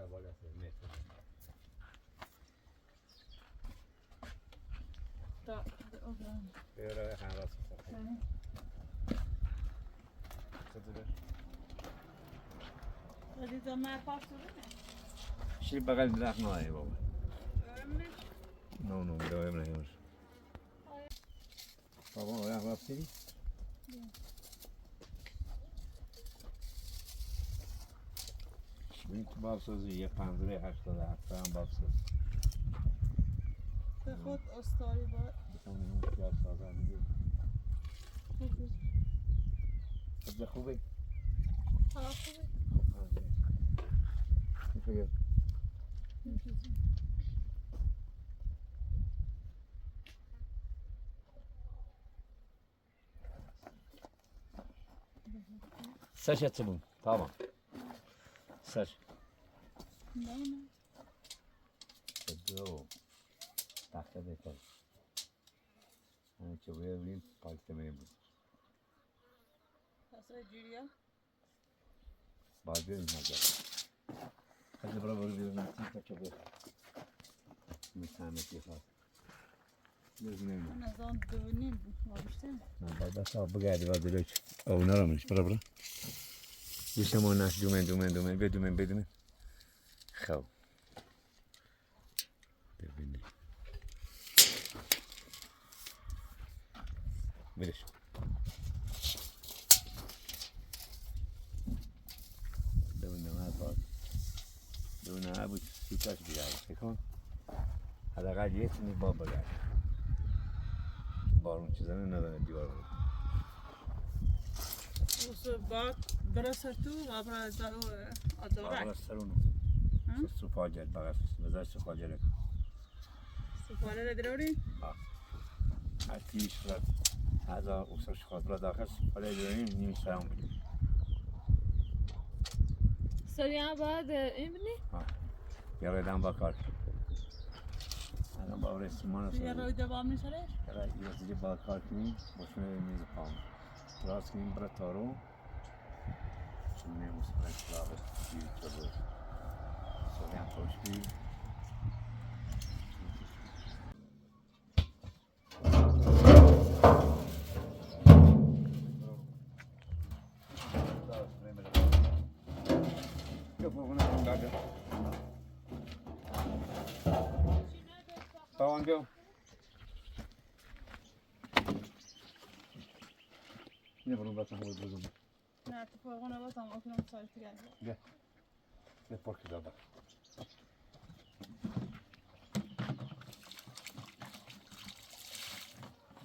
بالا متر Da, Göra han var så sagt. Så det. ولی دا من پاک تو بینه شیر بغل درخت نه بابا. دارم نه دارم نه. بابا آیا وقتی؟ این تو بابسازی یه 587 هم بابساز. به خود استاری باید بتونیم پیاز سازه میگه. خب خوبه. حالا خوبه میگه Saç etsi bunu. Tamam. Saç. نه دو تخته بهتر همه چه بگیریم پاکت میمون پس جوریا باید بریم نگه خیلی برای بیرون نتیم که بگیر میتونه که خواهد من از آن دوینیم وابشته نه باید بس آب بگردی باید دلوچ او نرامش برا بیشتر ما نش دومن بدومن خب ببینی برش دونه بود سیتاش بیاره بکن حداقل یه تونی با بگرد بارون چیزا نداره دیوار بود اوسو بعد برسر تو و برای دارو آدارک بغل سرونو سوپاجر بغل بذار سوپاجر سفاره را دروری اتیش را از اوسش خود را داخل سوپاجر داریم نیم سرم بود سریعا بعد این بینی؟ یا رایدم با کار الان با رسیمان یا روی دوام میشرش؟ یا دیگه با کار کنیم باشونه میز پام راست کنیم برای تارو چون نمیز برای کلابه دیوی چلو سریعا خوش بیم Taban بیام نه برو باتم بود بزن نه اتفاقا نباتم اکنون سایتی گرد نه پارک دادم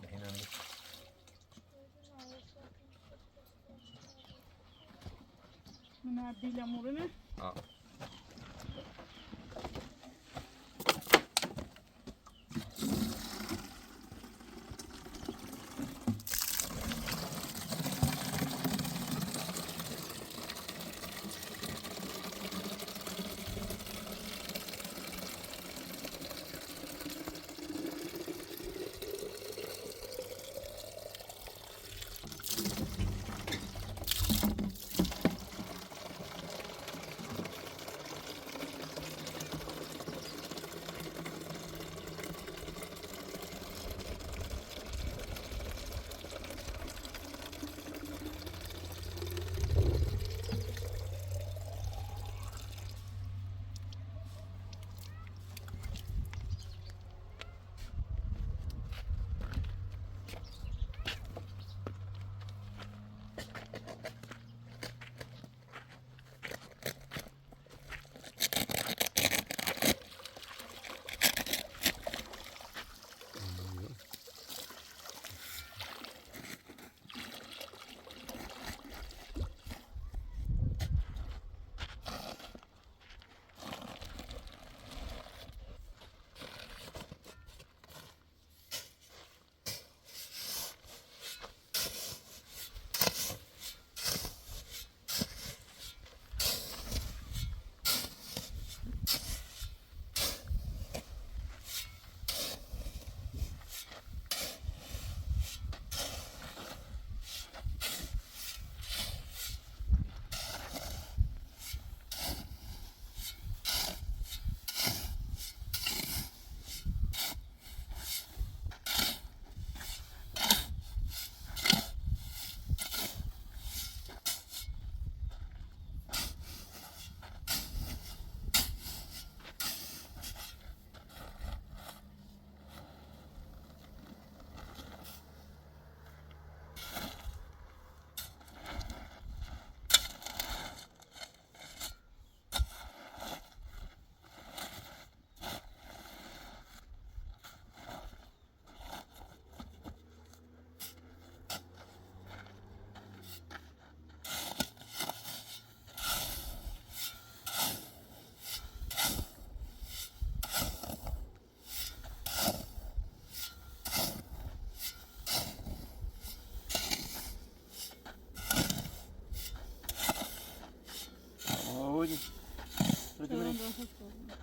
بهینم من دیل مورنه Taban daha hoş oldu.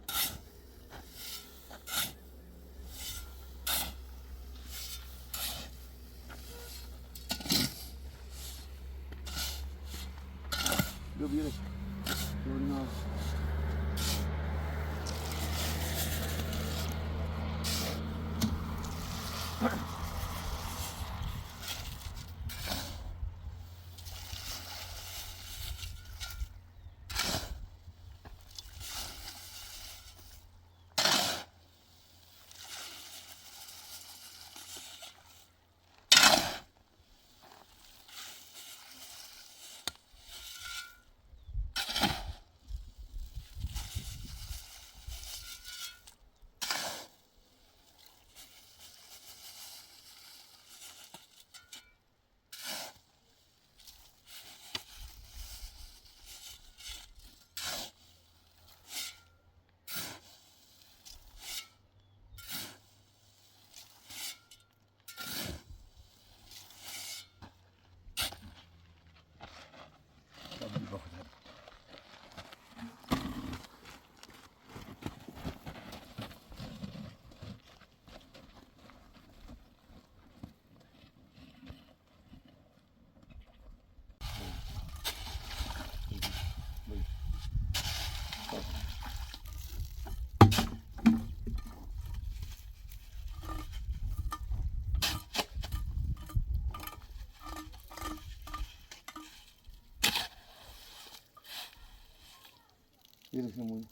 Dur yürü. Dur ne? Yürü şimdi.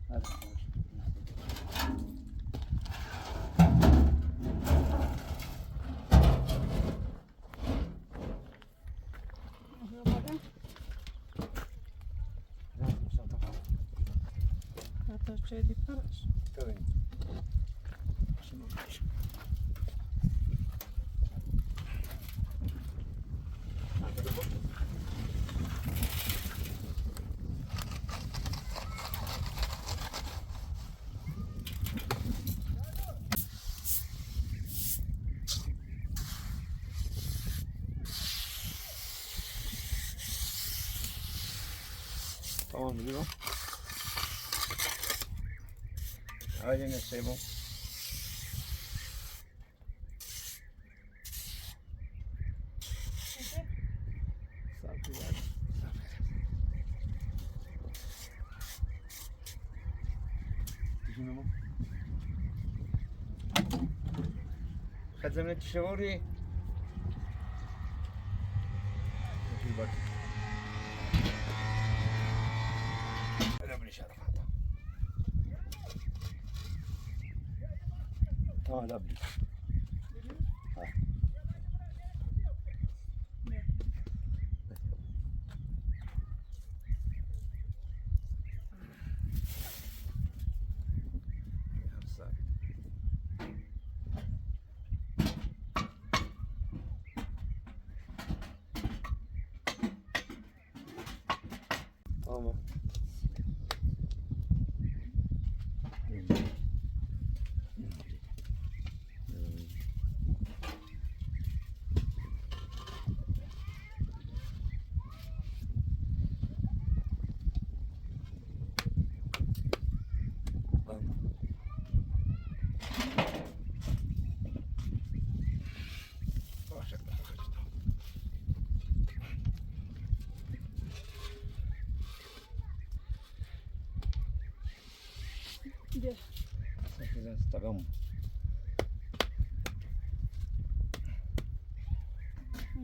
Hadi. Hatta şey diparasz. Tabii. Tamam biliyor musun? Aynen şey bu. خدمنا تشاوري في البرد لا بليش هذا خطأ لا بليش Tamam. Gel. Taban.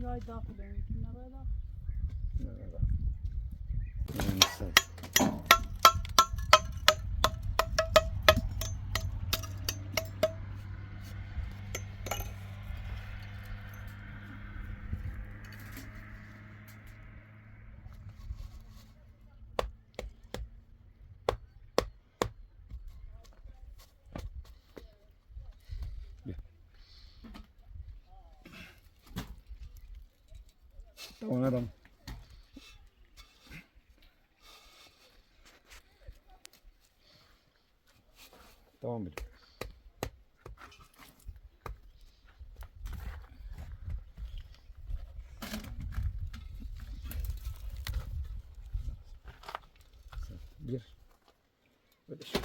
Yay dağıtı benimki. Nereye dağıtı? Nerede? Neyse. Oynarım. Tamam bir. Bir. Böyle şey.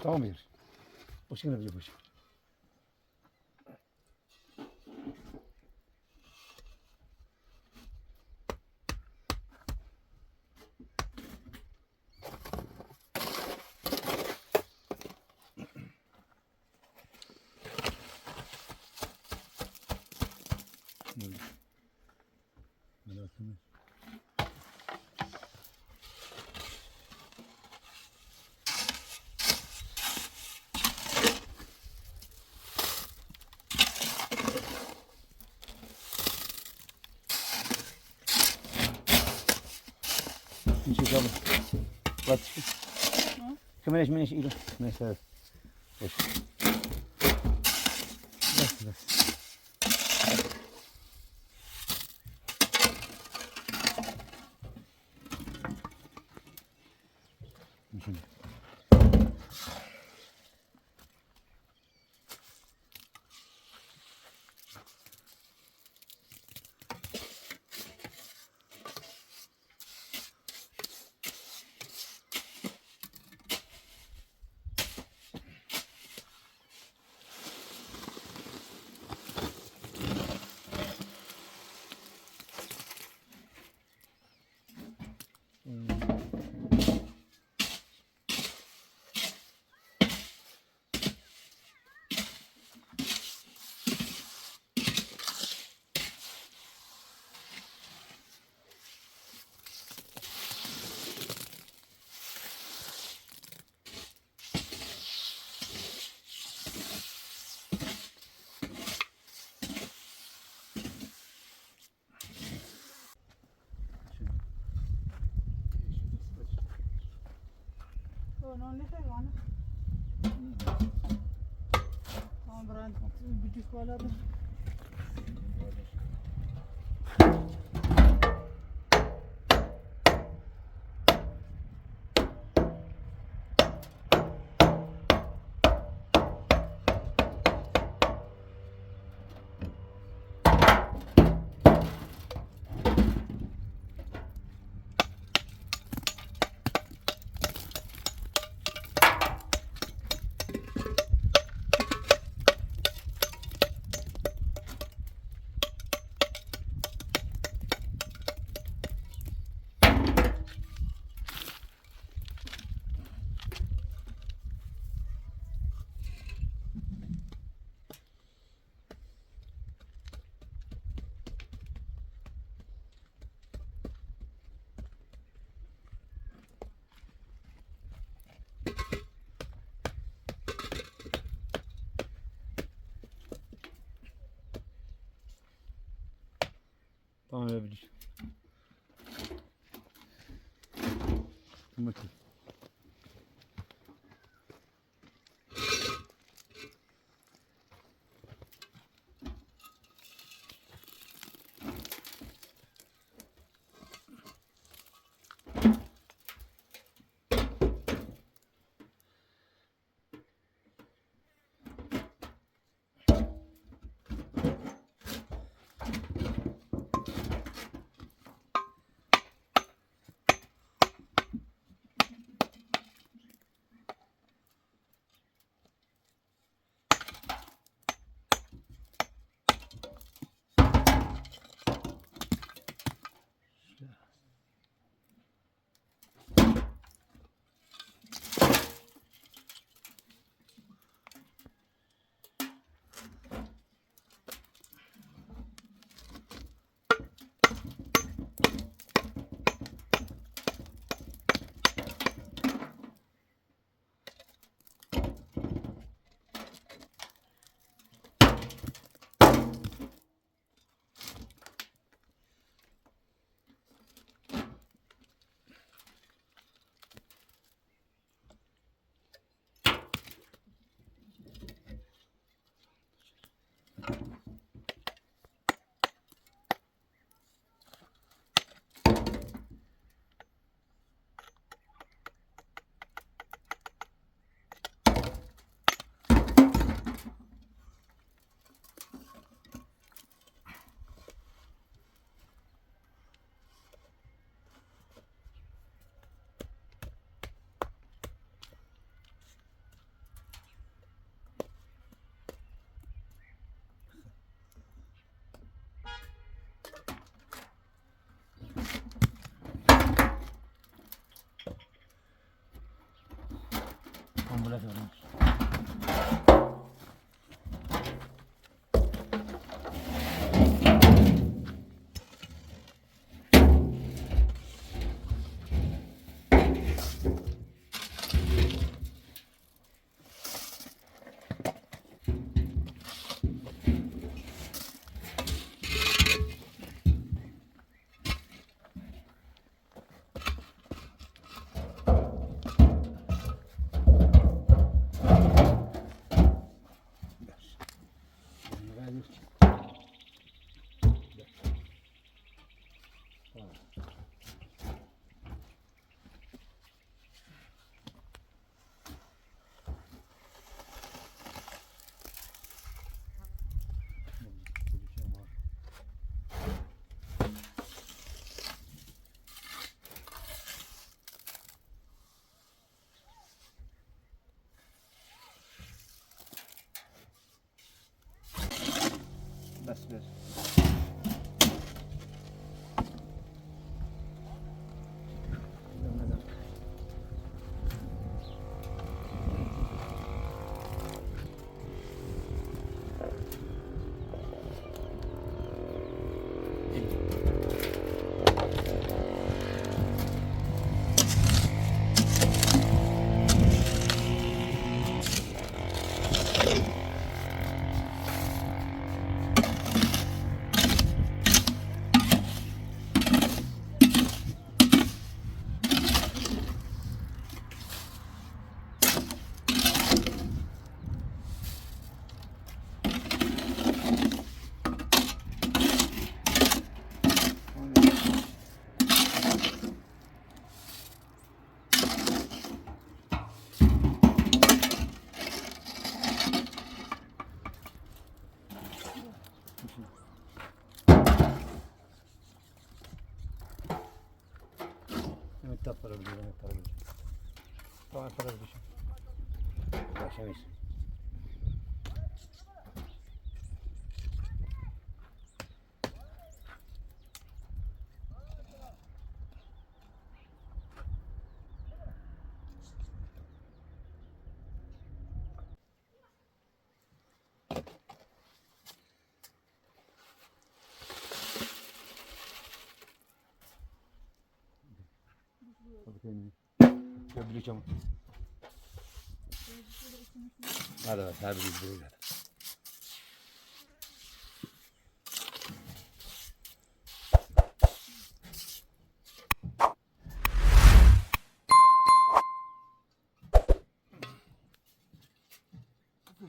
Tamam bir. Başına bir başı. Merakımı. Nişi tamam. Bak. Kımeleş meneş ile. Mesela. Boş. Bak. Şimdi. Non li fai buone. No, Brand, bucci scuola. Tamam yapabilir. Bakın. Ambulator. بس بس Metà per il video, metà per il video. Prova a fare il video. Lascia messo. Gördüreceğim. Hadi bak, hadi biz buraya gel.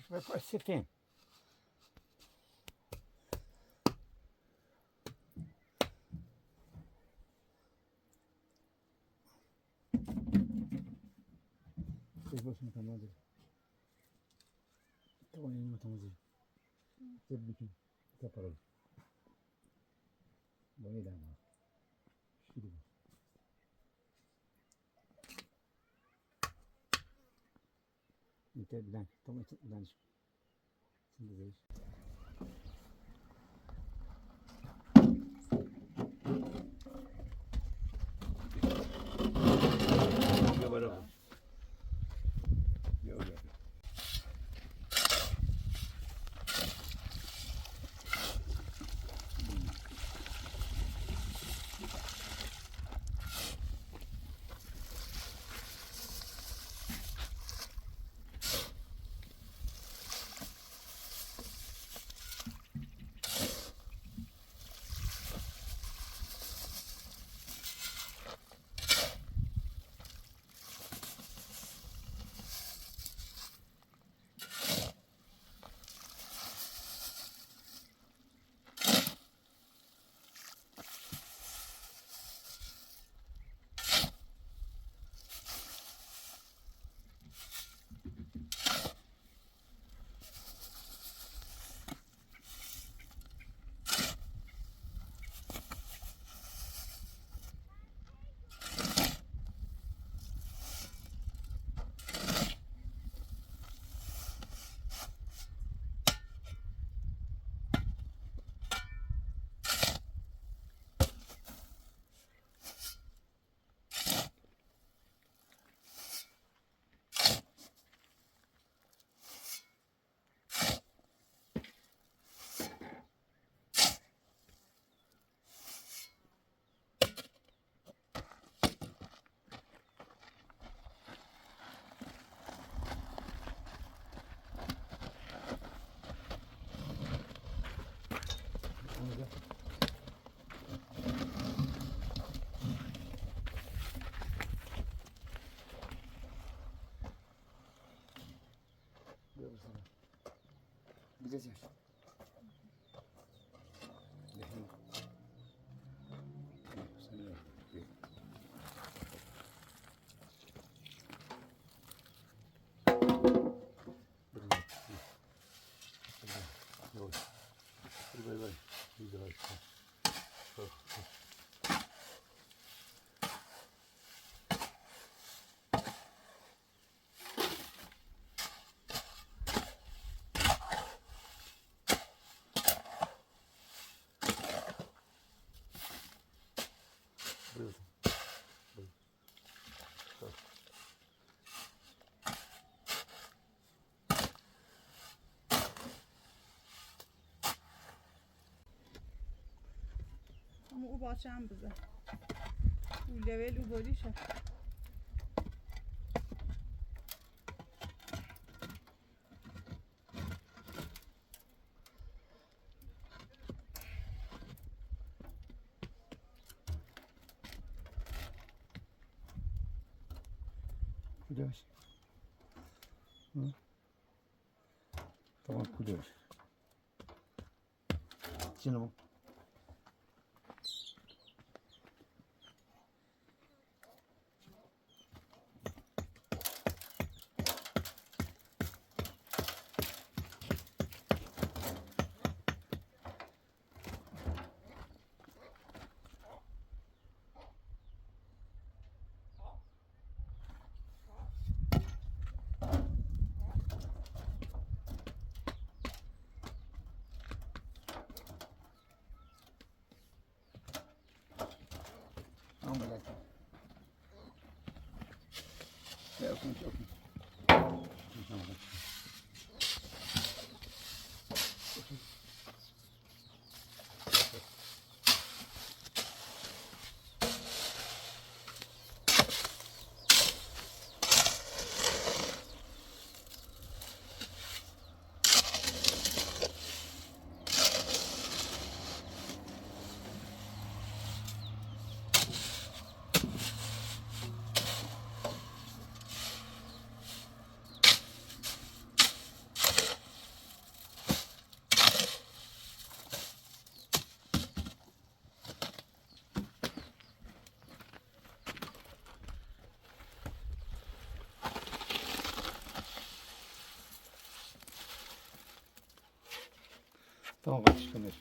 Vai pôr esse tempo. Vocês vão sentar mais aí. Tá bom, não estamos aí. Você bicho, tá parado. Bom, ele ama. Filho. Então, dan, toma dan. Şimdi değil. Yaparım. Yok yok. gideceğiz. Ama o bahçem bize. Bu level o böyle şey. Kulaş. Hı? Tamam kulaş. Canım. Tamam gel. Okun. Tamam kaçışkanır.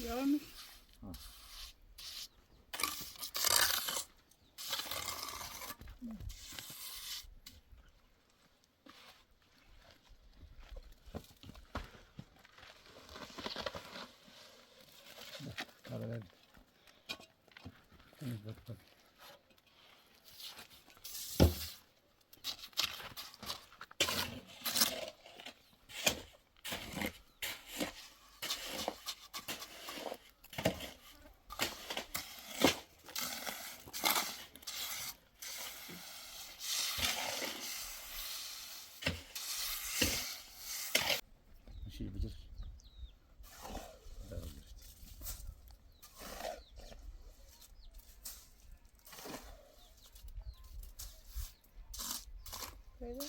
Yağmış. Aralar. Bak. Şey bilir. Böyle.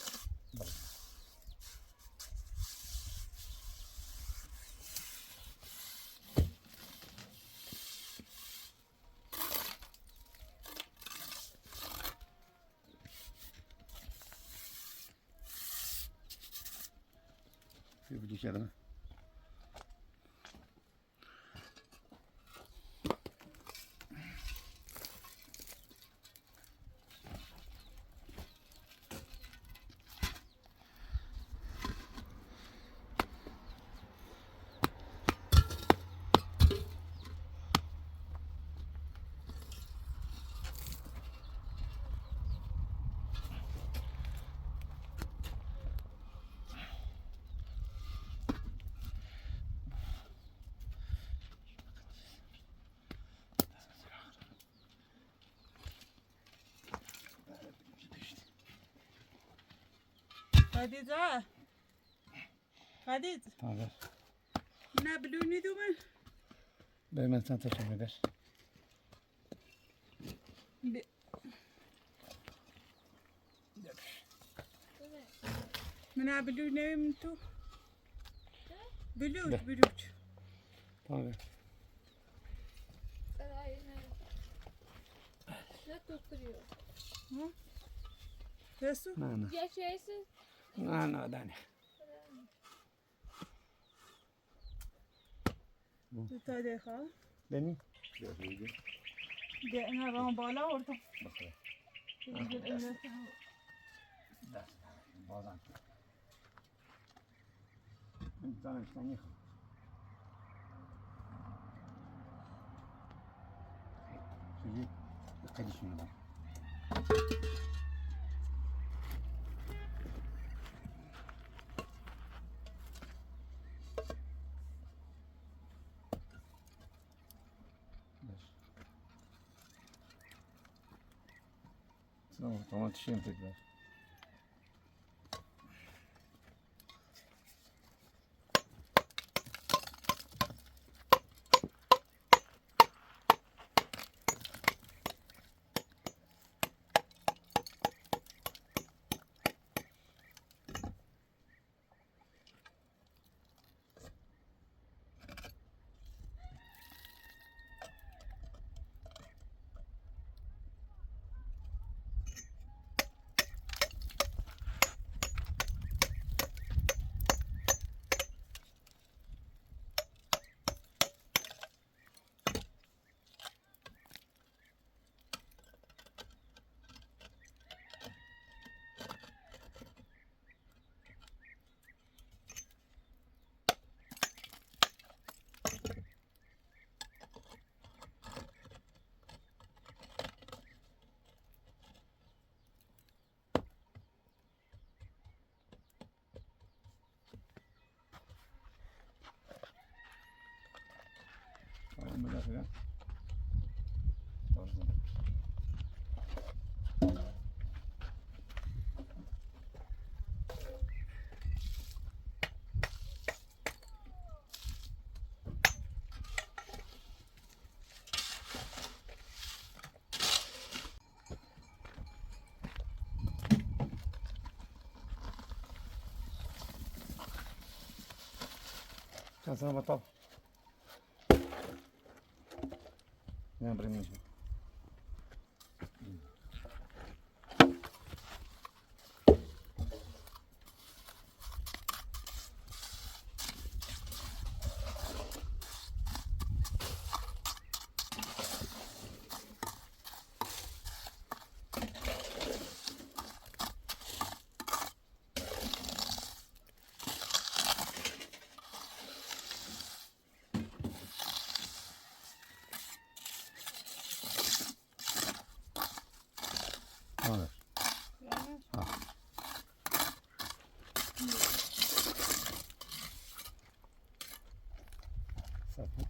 Bir bilir yarına. خديجة خديجة Tamam. نابلوني دوما Ben sana teşekkür ederim. منابلوني انتو بلوج لا. بلوج Tamam. Ne tutturuyor? ياسو Nana. Yaşaysın. Nana Dani. تاريخها Beni. جاءنا رام بالا ورطة Bakalım. Bazen. Bir tane işte yık. Şimdi dikkat edin bak. Tamam tişeyim tekrar. Tamam böyle filan. Doğru. Sen sana batal. Не обременительно. Olur. Satın.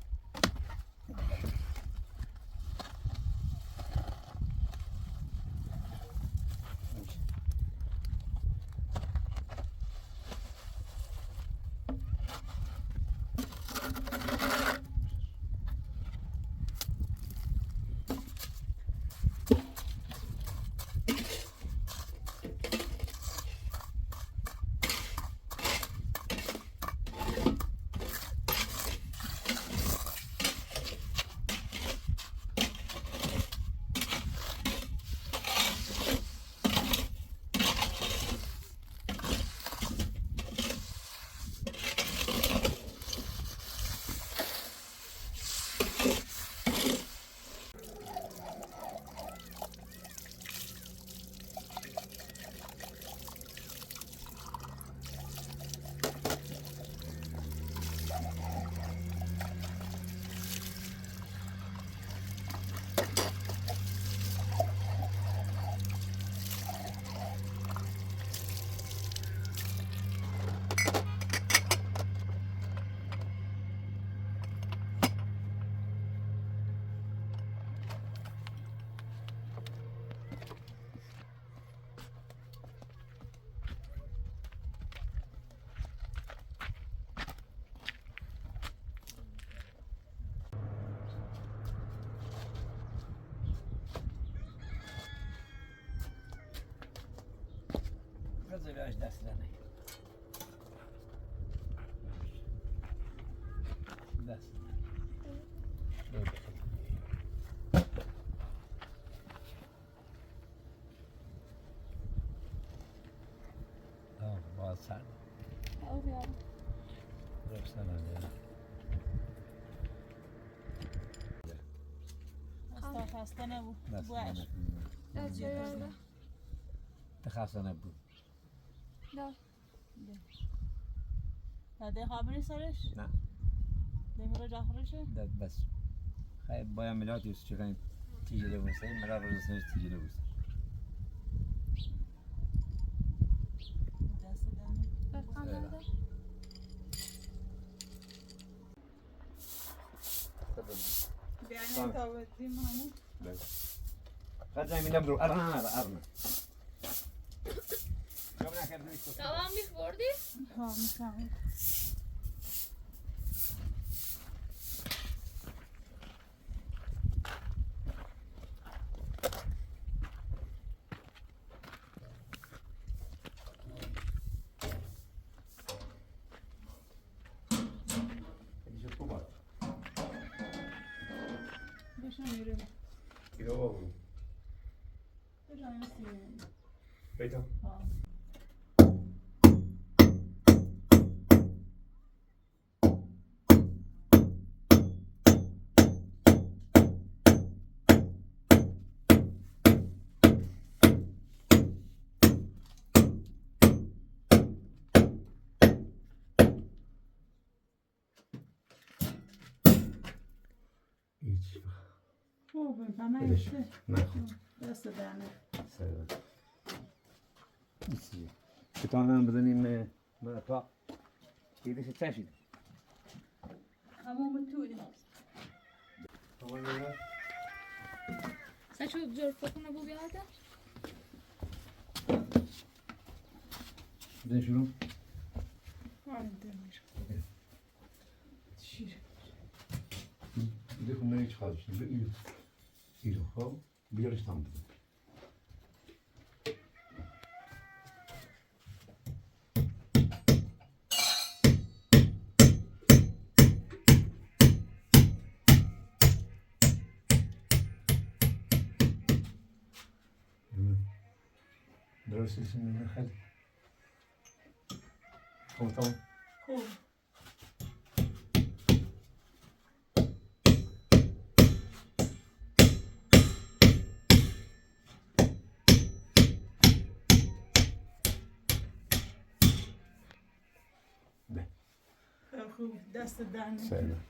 باش دست در نگیر دست باز سر او بیارم رفتن آنجا خسته نبود دست بوش از جایی تخصص نبود نه داده خبری سرش؟ نه دیمرو جاخرشه؟ داد بس خیلی باید ملات یوز چکن تیجره بوسته ملات روزنش تیجره بوسته دست دارم بفهم نده بیانه تا بدیم همون خد زمین برو ارنا تمام میخوردی؟ ها میفهمم بشم میره بشم میسیم بیتا ها هیچ خوبه همه بدش ایسته نخون دست دانه سر چیزی کتانم بزنیم تا ایدش تشید همون بتوری سچو جور فکنه بو بیاده؟ بزن شروع آره دمیر شیر دیگه خونه هیچ خواهدش نیم ایرو خب بیارش tam بزن درست اسم خیلی خوب tamam خوب خوب دست دانه سلام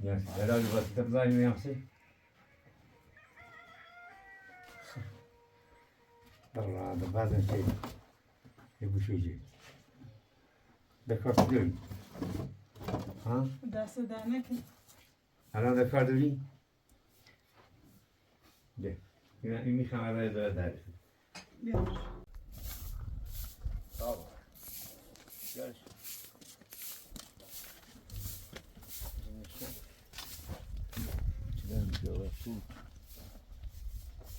يعني علاج بس تبغاني وياك والله هذا بعد شيء يبغى شو يجي ذكرت لي ها دست دانه که الان ذكرت لي ده يعني میخوام برای داره بیار طبعا جالس چیدم جواب تو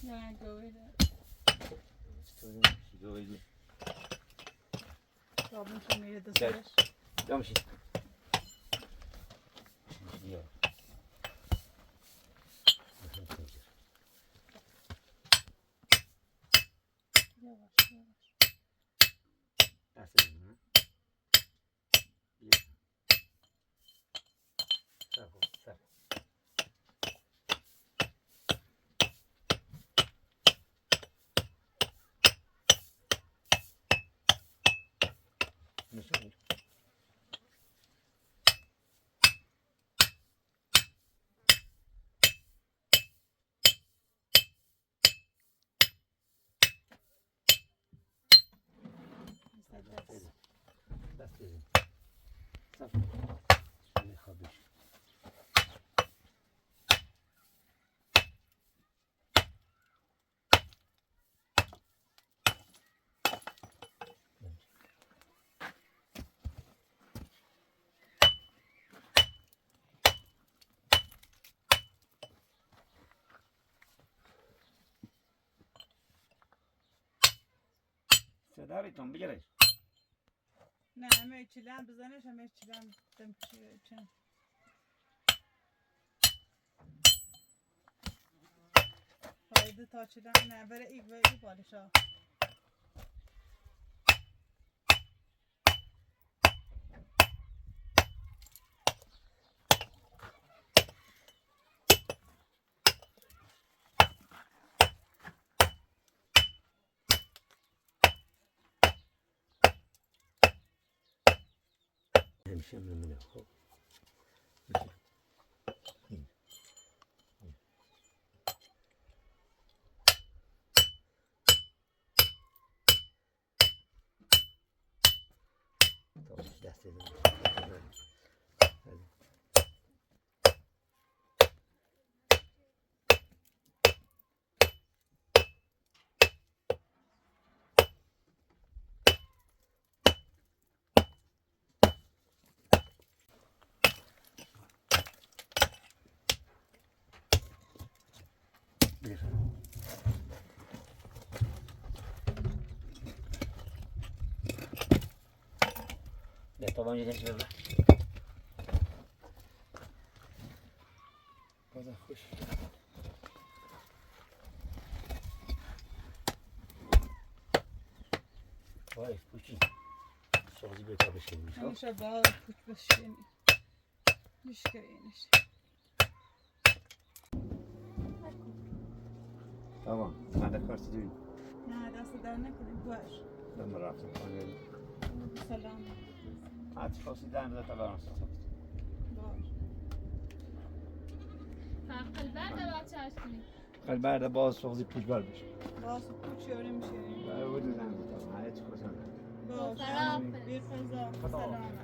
نه گویده چطوری جوابی صابون که میره دستش دامشی یا یواش یواش دست بزن بیا سر کن سر نشون دست بزن سر شوی خوابش صدا داریتون بگیرش. نه همه چیلم بزنش همه چیلم دم چن. فایده تا چیلم نه بره ایگ و ایگ بالشا. همیشه میمونه خب. دست بگیر. ده طبعا جدش ببر. بازم خوش. وای پوچی. سوزی بهتر بشه میشه. همیشه با پوچ بشینی. میشکرینش. تمام. من در کارت دویم. نه دست در نکنیم باش. دم رفتم خانه. سلام. حتی خواستی دم ده طبعا سلام. باش. قلبه بچه هستیم. خیلی بعد باز سوزی پوچ بر بشه. باز پوچ یاری میشینی. برای وجود دم ده طبعا. هیچ کسی باش. سلام. بیر فضا. سلام.